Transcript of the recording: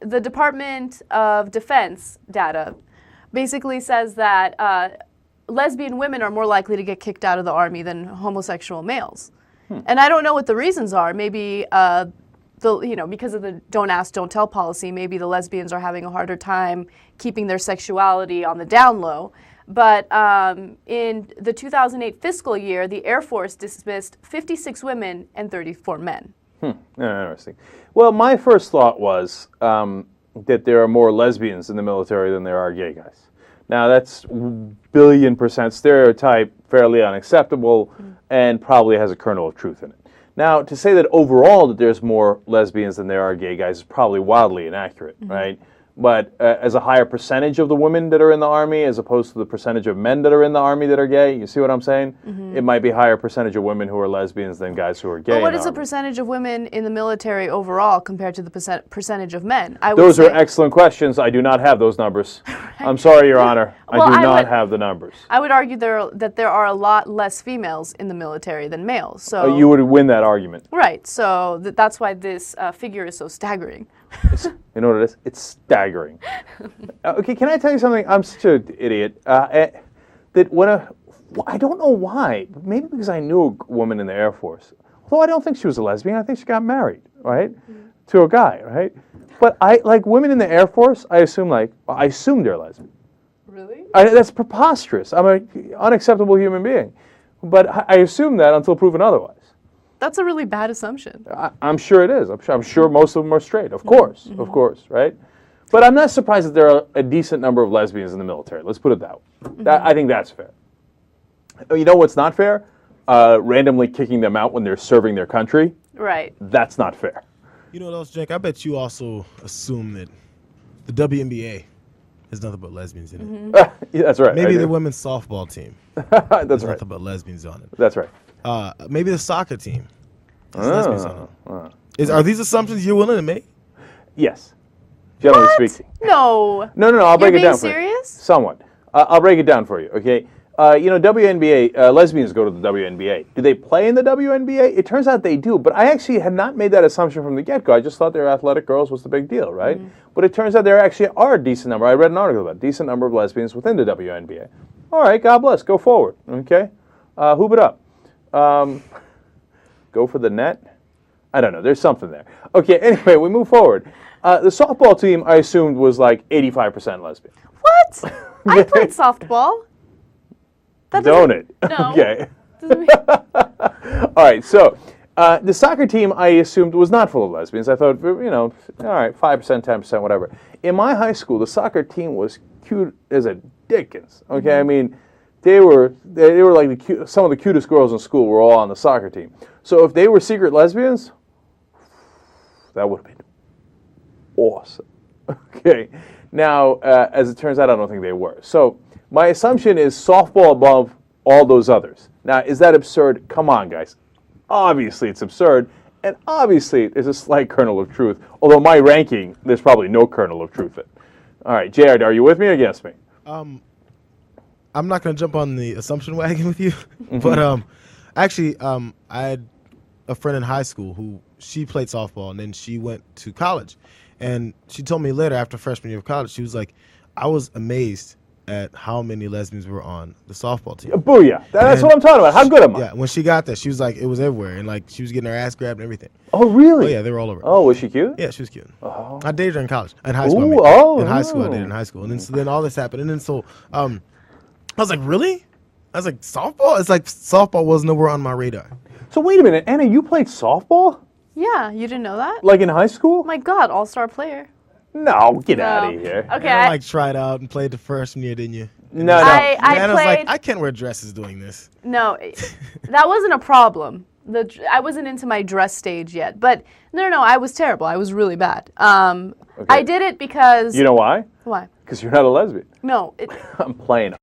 the Department of Defense data basically says that lesbian women are more likely to get kicked out of the Army than homosexual males. And I don't know what the reasons are. Maybe because of the don't ask, don't tell policy, maybe the lesbians are having a harder time keeping their sexuality on the down low. But in the 2008 fiscal year, the Air Force dismissed 56 women and 34 men. Interesting. Well, my first thought was that there are more lesbians in the military than there are gay guys. Now, that's billion% stereotype, fairly unacceptable, and probably has a kernel of truth in it. Now, to say that overall that there's more lesbians than there are gay guys is probably wildly inaccurate, right? But as a higher percentage of the women that are in the Army as opposed to the percentage of men that are in the Army that are gay, you see what I'm saying? It might be higher percentage of women who are lesbians than guys who are gay. But what is the percentage of women in the military overall compared to the percentage of men? Those are excellent questions. I do not have those numbers. I'm sorry, Your Honor. Well, I do not have the numbers. I would argue that there are a lot less females in the military than males. So you would win that argument. Right. So that's why this figure is so staggering. You know what it is? It's staggering. Okay, can I tell you something? I'm such an idiot. I don't know why, but maybe because I knew a woman in the Air Force. Although I don't think she was a lesbian. I think she got married, right? To a guy, right? But like women in the Air Force, I assume they're lesbian. Really? That's preposterous. I'm an unacceptable human being. But I assume that until proven otherwise. That's a really bad assumption. I'm sure it is. I'm sure most of them are straight. Of course, right? But I'm not surprised that there are a decent number of lesbians in the military. Let's put it that way. I think that's fair. You know what's not fair? Randomly kicking them out when they're serving their country. Right. That's not fair. You know what else, Jake? I bet you also assume that the WNBA has nothing but lesbians in it. Yeah, that's right. Maybe the women's softball team. That's right. Nothing but lesbians on it. That's right. Maybe the soccer team. Lesbians on it. Are these assumptions you're willing to make? Yes. Generally speaking. No. No. I'll break it down for you. You're being serious? Somewhat. I'll break it down for you, okay? WNBA, lesbians go to the WNBA. Do they play in the WNBA? It turns out they do, but I actually had not made that assumption from the get-go. I just thought they were athletic girls was the big deal, right? But it turns out there actually are a decent number. I read an article about a decent number of lesbians within the WNBA. All right, God bless. Go forward, okay? Hoop it up. Go for the net? I don't know. There's something there. Okay, anyway, we move forward. The softball team, I assumed, was like 85% lesbian. What? I played softball. Don't it? No. Okay. All right, so the soccer team, I assumed, was not full of lesbians. I thought, all right, 5%, 10%, whatever. In my high school, the soccer team was cute as a dickens. Okay, I mean, they were like some of the cutest girls in school were all on the soccer team. So if they were secret lesbians, that would have been awesome. Okay. Now, as it turns out, I don't think they were. So my assumption is softball above all those others. Now, is that absurd? Come on, guys. Obviously, it's absurd. And obviously, there's a slight kernel of truth. Although my ranking, there's probably no kernel of truth in it. All right, Jared, are you with me or against me? I'm not going to jump on the assumption wagon with you. But actually, I had a friend in high school who she played softball, and then she went to college. And she told me later, after freshman year of college, she was like, I was amazed at how many lesbians were on the softball team. Booyah. That's what I'm talking about. How good am I? Yeah, when she got there, she was like, it was everywhere. And like, she was getting her ass grabbed and everything. Oh, really? Oh, yeah, they were all over. Oh, was she cute? Yeah, she was cute. Oh. I dated her in college. In high school. Ooh, in high school, I dated in high school. And then all this happened. And then I was like, really? I was like, softball? It's like softball was nowhere on my radar. So wait a minute, Anna, you played softball? Yeah, you didn't know that? Like in high school? Oh my God, all-star player. No, get out of here. Okay. I tried out and played the freshman year, didn't you? No. I Anna's played. like, I can't wear dresses doing this. No, that wasn't a problem. I wasn't into my dress stage yet. But no, I was terrible. I was really bad. Okay. I did it because. You know why? Why? Because you're not a lesbian. No. I'm playing.